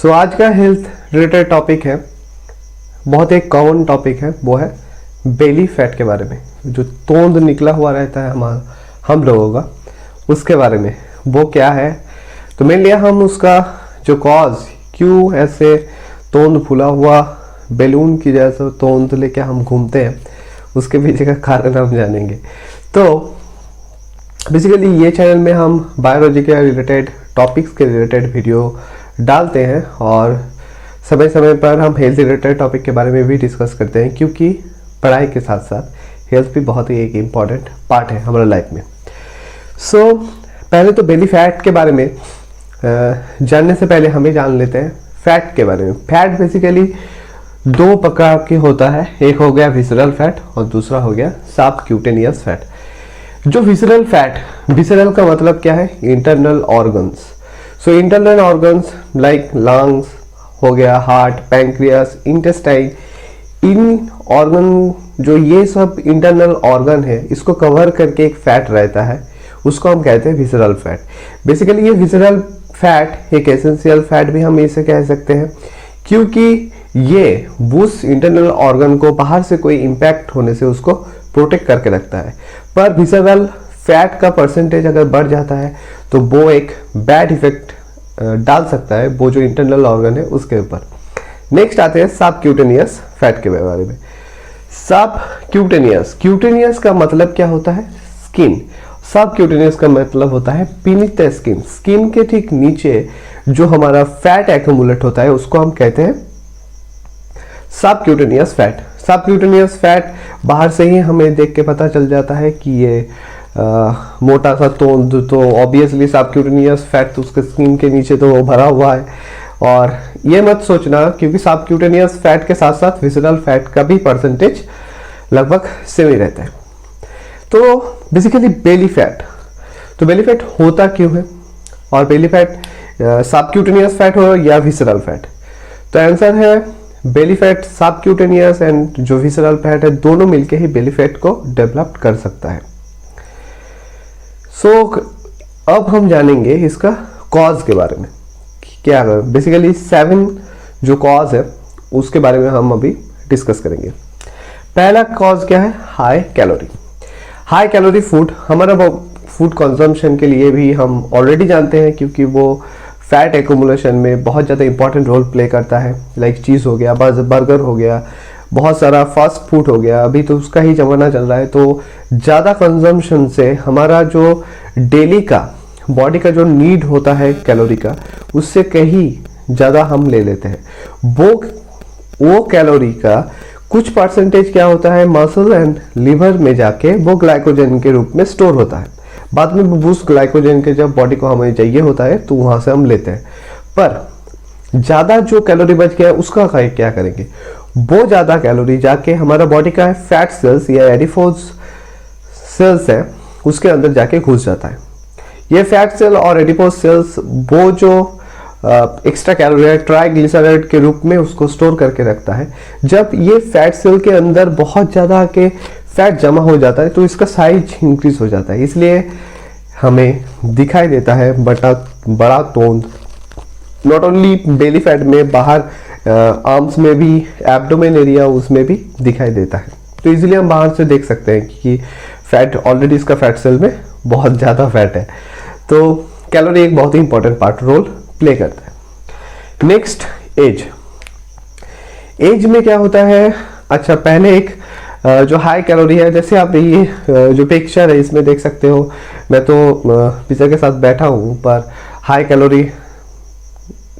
आज का health related topic है, बहुत एक कॉमन टॉपिक है, वो है बेली फैट के बारे में। जो तोंद निकला हुआ रहता है हम लोगों का, उसके बारे में वो क्या है। तो मेनली हम उसका जो कॉज, क्यों ऐसे तोंद फूला हुआ बैलून की जैसा तोंद लेके हम घूमते हैं, उसके पीछे का कारण हम जानेंगे। तो बेसिकली ये चैनल में हम बायोलॉजी के रिलेटेड टॉपिक्स के रिलेटेड वीडियो डालते हैं और समय समय पर हम हेल्थ रिलेटेड टॉपिक के बारे में भी डिस्कस करते हैं, क्योंकि पढ़ाई के साथ साथ हेल्थ भी बहुत ही एक इम्पॉर्टेंट पार्ट है हमारे लाइफ में। पहले तो बेली फैट के बारे में जानने से पहले हमें जान लेते हैं फैट के बारे में। फैट बेसिकली दो प्रकार के होता है, एक हो गया विसरल फैट और दूसरा हो गया सबक्यूटेनियस फैट। जो विसरल फैट, विसरल का मतलब क्या है, internal organs. Internal organs like lungs हो गया, हार्ट, पैंक्रियास, इंटेस्टाइन, इन ऑर्गन जो ये सब इंटरनल ऑर्गन है, इसको कवर करके एक फैट रहता है, उसको हम कहते हैं विसरल फैट। बेसिकली ये विसरल फैट एक एसेंशियल फैट भी हम इसे कह सकते हैं, क्योंकि ये उस इंटरनल ऑर्गन को बाहर से कोई इंपैक्ट होने से उसको प्रोटेक्ट करके रखता है। पर विसरल फैट का परसेंटेज अगर बढ़ जाता है तो वो एक बैड इफेक्ट डाल सकता है वो जो इंटरनल ऑर्गन है उसके ऊपर। नेक्स्ट आते हैं सबक्यूटेनियस फैट के बारे में। सबक्यूटेनियस, क्यूटेनियस का मतलब क्या होता है, स्किन। सबक्यूटेनियस का मतलब होता है बीनीथ द स्किन, स्किन के ठीक नीचे जो हमारा फैट एक्यूमुलेट होता है उसको हम कहते हैं सबक्यूटेनियस फैट। सबक्यूटेनियस फैट बाहर से ही हमें देख के पता चल जाता है कि ये मोटा सा तोंद, तो ऑब्वियसली सबक्यूटेनियस फैट तो उसके स्किन के नीचे तो वो भरा हुआ है। और ये मत सोचना, क्योंकि सबक्यूटेनियस फैट के साथ साथ विसरल फैट का भी परसेंटेज लगभग सेम ही रहता है। तो बेसिकली बेली फैट, तो बेली फैट होता क्यों है, और बेली फैट सबक्यूटेनियस फैट हो या विसरल फैट। तो आंसर है बेली फैट, सबक्यूटेनियस एंड जो विसरल फैट है दोनों मिलके ही बेली फैट को डेवलप कर सकता है। अब हम जानेंगे इसका कॉज के बारे में, क्या है। बेसिकली 7 जो कॉज है उसके बारे में हम अभी डिस्कस करेंगे। पहला कॉज क्या है, high calorie. High calorie food हमारा फूड कंजम्पशन के लिए भी हम ऑलरेडी जानते हैं, क्योंकि वो फैट एक्यूमुलेशन में बहुत ज़्यादा इंपॉर्टेंट रोल प्ले करता है। लाइक चीज़ हो गया, बर्गर हो गया, बहुत सारा फास्ट फूड हो गया, अभी तो उसका ही ज़माना चल रहा है। तो ज़्यादा कंजम्पशन से हमारा जो डेली का बॉडी का जो नीड होता है कैलोरी का, उससे कहीं ज़्यादा हम ले लेते हैं। वो कैलोरी का कुछ परसेंटेज क्या होता है, मसल एंड लिवर में जाके वो ग्लाइकोजन के रूप में स्टोर होता है। बाद में उस ग्लाइकोजन के जब बॉडी को हमें चाहिए होता है तो वहाँ से हम लेते हैं। पर ज़्यादा जो कैलोरी बच गया है उसका क्या करेंगे, वो ज़्यादा कैलोरी जाके हमारा बॉडी का फैट सेल्स या एडिपोज सेल्स है उसके अंदर जाके घुस जाता है। ये फैट सेल और एडिपोज सेल्स वो जो एक्स्ट्रा कैलोरी है ट्राइग्लिसराइड के रूप में उसको स्टोर करके रखता है। जब ये फैट सेल के अंदर बहुत ज़्यादा के फैट जमा हो जाता है तो इसका साइज इंक्रीज हो जाता है, इसलिए हमें दिखाई देता है बड़ा तोंद। नॉट ओनली बेली फैट में, बाहर आर्म्स में भी, एब्डोमेन एरिया उसमें भी दिखाई देता है। तो इजीली हम बाहर से देख सकते हैं कि फैट ऑलरेडी इसका फैट सेल में बहुत ज़्यादा फैट है। तो कैलोरी एक बहुत ही इंपॉर्टेंट पार्ट रोल प्ले करता है। Next as. एज में क्या होता है, अच्छा पहले एक जो हाई कैलोरी है, जैसे आप ये जो पिक्चर है इसमें देख सकते हो, मैं तो पिक्चर के साथ बैठा हूँ, पर हाई कैलोरी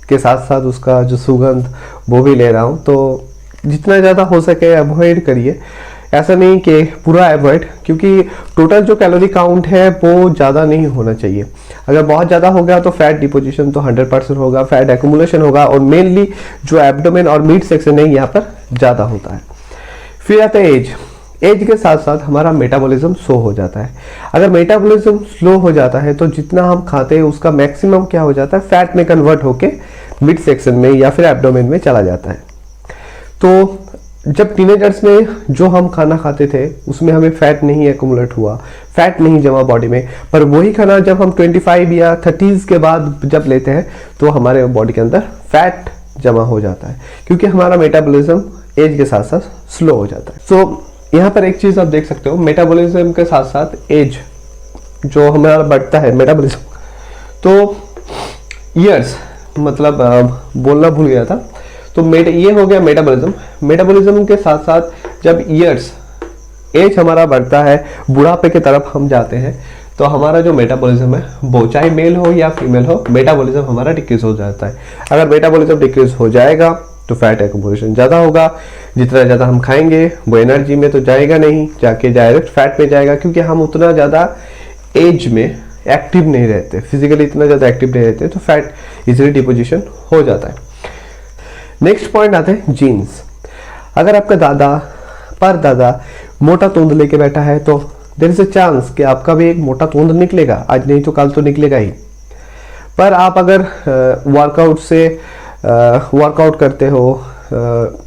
के साथ साथ उसका जो सुगंध वो भी ले रहा हूँ। तो जितना ज़्यादा हो सके अवॉइड करिए, ऐसा नहीं कि पूरा अवॉइड, क्योंकि टोटल जो कैलोरी काउंट है वो ज़्यादा नहीं होना चाहिए। अगर बहुत ज़्यादा हो गया तो फैट डिपोजिशन तो 100% होगा, फैट एक्यूमुलेशन होगा, और मेनली जो एब्डोमेन और मीट सेक्शन है यहाँ पर ज़्यादा होता है। फिर आता है एज। एज के साथ साथ हमारा मेटाबॉलिज्म स्लो हो जाता है। अगर मेटाबॉलिज्म स्लो हो जाता है तो जितना हम खाते हैं उसका मैक्सिमम क्या हो जाता है, फैट में कन्वर्ट होके मिड सेक्शन में या फिर एब्डोमेन में चला जाता है। तो जब टीनेजर्स में जो हम खाना खाते थे उसमें हमें फैट नहीं एक्यूमुलेट हुआ, फैट नहीं जमा बॉडी में, पर वही खाना जब हम 25 या 30s के बाद जब लेते हैं तो हमारे बॉडी के अंदर फैट जमा हो जाता है, क्योंकि हमारा मेटाबॉलिज्म एज के साथ साथ स्लो हो जाता है। सो यहाँ पर एक चीज़ आप देख सकते हो, मेटाबॉलिज्म के साथ साथ एज जो हमारा बढ़ता है मेटाबॉलिज्म, तो ईयर्स मतलब बोलना भूल गया था, तो ये हो गया मेटाबॉलिज्म। मेटाबॉलिज्म के साथ साथ जब ईयर्स एज हमारा बढ़ता है, बुढ़ापे की तरफ हम जाते हैं, तो हमारा जो मेटाबॉलिज्म है वो चाहे मेल हो या फीमेल हो, मेटाबॉलिज्म हमारा डिक्रीज हो जाता है। अगर मेटाबॉलिज्म डिक्रीज हो जाएगा तो फैट एक्यूमुलेशन ज़्यादा होगा, जितना ज़्यादा हम खाएंगे वो एनर्जी में तो जाएगा नहीं, जाके डायरेक्ट फैट में जाएगा, क्योंकि हम उतना ज़्यादा एज में एक्टिव नहीं रहते, फिजिकली इतना ज़्यादा एक्टिव नहीं रहते, तो फैट इजीली डिपोजिशन हो जाता है। नेक्स्ट पॉइंट आते हैं जीन्स। अगर आपका दादा परदादा मोटा तोंद लेके बैठा है तो देयर इज अ चांस कि आपका भी एक मोटा तोंद निकलेगा, आज नहीं तो कल तो निकलेगा ही। पर आप अगर वर्कआउट करते हो,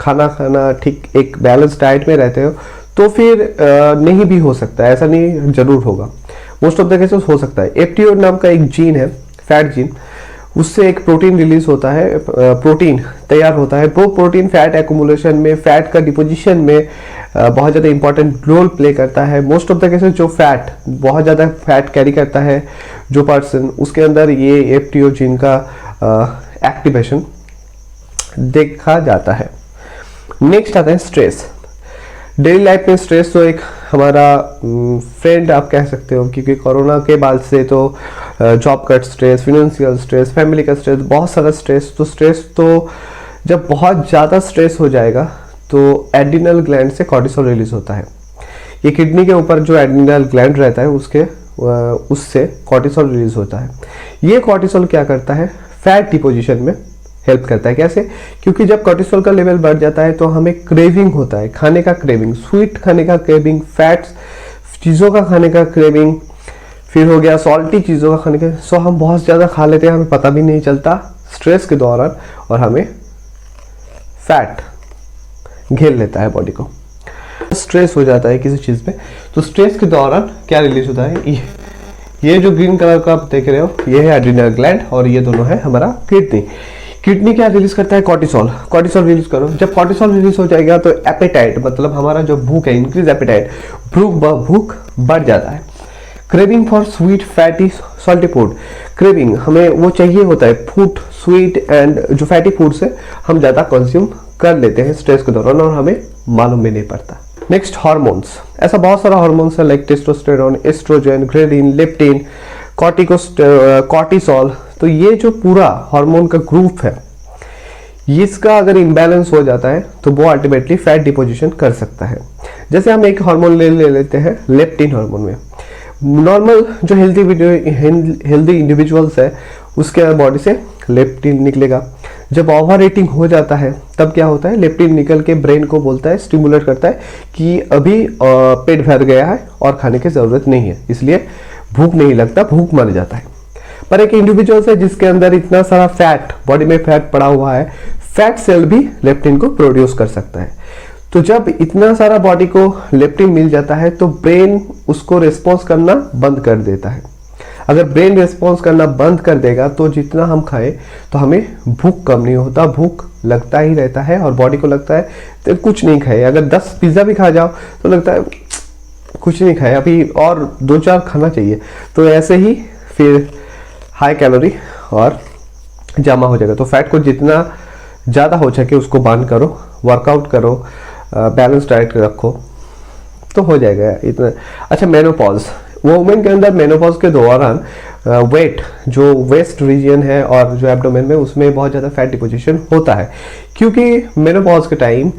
खाना खाना ठीक एक बैलेंस डाइट में रहते हो, तो फिर नहीं भी हो सकता है, ऐसा नहीं जरूर होगा, मोस्ट ऑफ द केसेस हो सकता है। एफटीओ नाम का एक जीन है, फैट जीन, उससे एक प्रोटीन रिलीज होता है, प्रोटीन तैयार होता है। वो प्रोटीन फैट एक्यूमुलेशन में, फैट का डिपोजिशन में बहुत ज़्यादा इंपॉर्टेंट रोल प्ले करता है। मोस्ट ऑफ द केसेस जो फैट बहुत ज़्यादा फैट कैरी करता है जो पर्सन, उसके अंदर ये एफटीओ जीन का एक्टिवेशन देखा जाता है। नेक्स्ट आता है स्ट्रेस। डेली लाइफ में स्ट्रेस तो एक हमारा फ्रेंड आप कह सकते हो, क्योंकि कोरोना के बाद से तो job cut stress, financial stress, family का स्ट्रेस, बहुत सारा स्ट्रेस। तो स्ट्रेस तो जब बहुत ज़्यादा स्ट्रेस हो जाएगा तो एड्रिनल ग्लैंड से कॉर्टिसोल रिलीज होता है। ये किडनी के ऊपर जो एड्रिनल ग्लैंड रहता है उससे कॉर्टिसोल रिलीज होता है। ये कॉर्टिसोल क्या करता है, फैट डिपोजिशन में हेल्प करता है। कैसे? क्योंकि जब कॉर्टिसोल का लेवल बढ़ जाता है तो हमें क्रेविंग होता है, खाने का क्रेविंग, स्वीट खाने का क्रेविंग, फैट्स चीज़ों का खाने का क्रेविंग, फिर हो गया सॉल्टी चीज़ों का खाने का। सो हम बहुत ज़्यादा खा लेते हैं, हमें पता भी नहीं चलता स्ट्रेस के दौरान, और हमें फैट घेर लेता है बॉडी को। स्ट्रेस हो जाता है किसी चीज़ में, तो स्ट्रेस के दौरान क्या रिलीज होता है, ये जो ग्रीन कलर का आप देख रहे हो ये है एड्रिनल ग्लैंड, और ये दोनों है हमारा किडनी। किडनी क्या रिलीज करता है, कॉर्टिसोल। कॉर्टिसोल रिलीज करो, जब कॉर्टिसोल रिलीज हो जाएगा तो एपेटाइट मतलब हमारा जो भूख है, इंक्रीज एपेटाइट, भूख बढ़ जाता है। Craving for sweet fatty salty food, craving हमें वो चाहिए होता है, फूड स्वीट एंड जो फैटी फूड से हम ज़्यादा कंज्यूम कर लेते हैं स्ट्रेस के दौरान और हमें मालूम भी नहीं पड़ता। नेक्स्ट हार्मोन्स, ऐसा बहुत सारा हार्मोन्स है like testosterone, oestrogen, ghrelin, leptin, cortisol. तो ये जो पूरा हार्मोन का ग्रुप है, इसका अगर इम्बैलेंस हो जाता है तो वो अल्टीमेटली फैट डिपोजिशन कर सकता है। जैसे हम एक हार्मोन ले लेते हैं लेप्टिन हार्मोन में, नॉर्मल जो हेल्दी इंडिविजुअल्स है उसके बॉडी से लेप्टिन निकलेगा। जब ओवर ईटिंग हो जाता है तब क्या होता है, लेप्टिन निकल के ब्रेन को बोलता है, स्टिमुलेट करता है कि अभी पेट भर गया है और खाने की जरूरत नहीं है, इसलिए भूख नहीं लगता, भूख मर जाता है। पर एक इंडिविजुअल है जिसके अंदर इतना सारा फैट, बॉडी में फैट पड़ा हुआ है, फैट सेल भी लेप्टिन को प्रोड्यूस कर सकता है। तो जब इतना सारा बॉडी को लेप्टिन मिल जाता है तो ब्रेन उसको रिस्पॉन्स करना बंद कर देता है। अगर ब्रेन रिस्पॉन्स करना बंद कर देगा तो जितना हम खाए तो हमें भूख कम नहीं होता, भूख लगता ही रहता है और बॉडी को लगता है तो कुछ नहीं खाए। अगर 10 पिज्ज़ा भी खा जाओ तो लगता है कुछ नहीं खाए, अभी और 2-4 खाना चाहिए। तो ऐसे ही फिर हाई कैलोरी और जमा हो जाएगा। तो फैट को जितना ज़्यादा हो सके उसको बर्न करो, वर्कआउट करो, बैलेंस डाइट रखो तो हो जाएगा इतना। अच्छा, मेनोपॉज, वुमेन के अंदर मेनोपॉज के दौरान वेट जो वेस्ट रीजन है और जो एब्डोमेन में उसमें बहुत ज़्यादा फैट डिपोजिशन होता है, क्योंकि मेनोपॉज के टाइम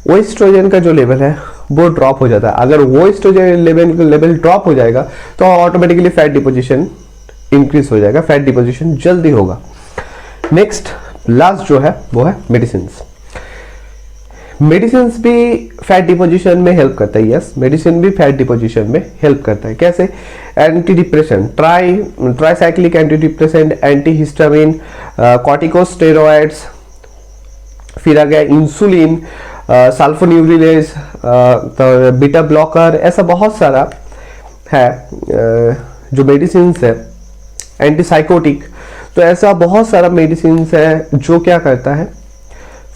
वो एस्ट्रोजन का जो लेवल है वो ड्रॉप हो जाता है। अगर वो एस्ट्रोजन लेवल ड्रॉप हो जाएगा तो ऑटोमेटिकली फैट डिपोजिशन इंक्रीज हो जाएगा, फैट डिपोजिशन जल्दी होगा। नेक्स्ट लास्ट जो है वो है मेडिसिन्स। मेडिसिन भी फैट डिपोजिशन में हेल्प करता है। यस, मेडिसिन भी फैट डिपोजिशन में हेल्प करता है। कैसे? Anti depression, tricyclic anti depressant, anti histamine, corticosteroids, फिर आ गया इंसुलिन, सल्फोन्यूरिलेज, तो बीटा ब्लॉकर, ऐसा बहुत सारा है जो मेडिसिन है, एंटीसाइकोटिक। तो ऐसा बहुत सारा मेडिसिन है जो क्या करता है,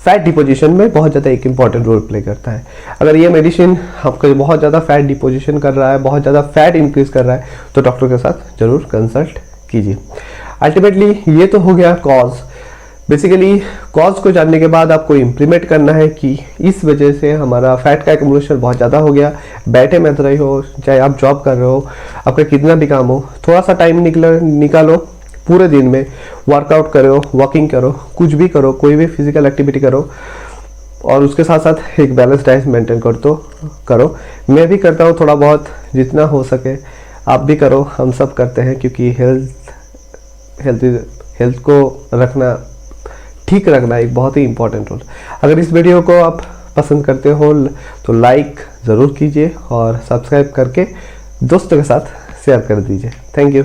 फैट डिपोजिशन में बहुत ज़्यादा एक इंपॉर्टेंट रोल प्ले करता है। अगर ये मेडिसिन आपका बहुत ज़्यादा फैट डिपोजिशन कर रहा है, बहुत ज़्यादा फैट इंक्रीज कर रहा है, तो डॉक्टर के साथ जरूर कंसल्ट कीजिए। अल्टीमेटली ये तो हो गया कॉज। बेसिकली कॉज को जानने के बाद आपको इम्प्लीमेंट करना है कि इस वजह से हमारा फैट का एक्यूमुलेशन बहुत ज़्यादा हो गया। बैठे मत रहे हो, चाहे आप जॉब कर रहे हो, आपका कितना भी काम हो, थोड़ा सा टाइम निकालो पूरे दिन में, वर्कआउट करो, वॉकिंग करो, कुछ भी करो, कोई भी फिजिकल एक्टिविटी करो, और उसके साथ साथ एक बैलेंस डाइट मेंटेन करो। मैं भी करता हूँ थोड़ा बहुत, जितना हो सके आप भी करो, हम सब करते हैं, क्योंकि हेल्थ को रखना, ठीक रखना एक बहुत ही इंपॉर्टेंट रोल। अगर इस वीडियो को आप पसंद करते हो तो लाइक ज़रूर कीजिए और सब्सक्राइब करके दोस्तों के साथ शेयर कर दीजिए। Thank you.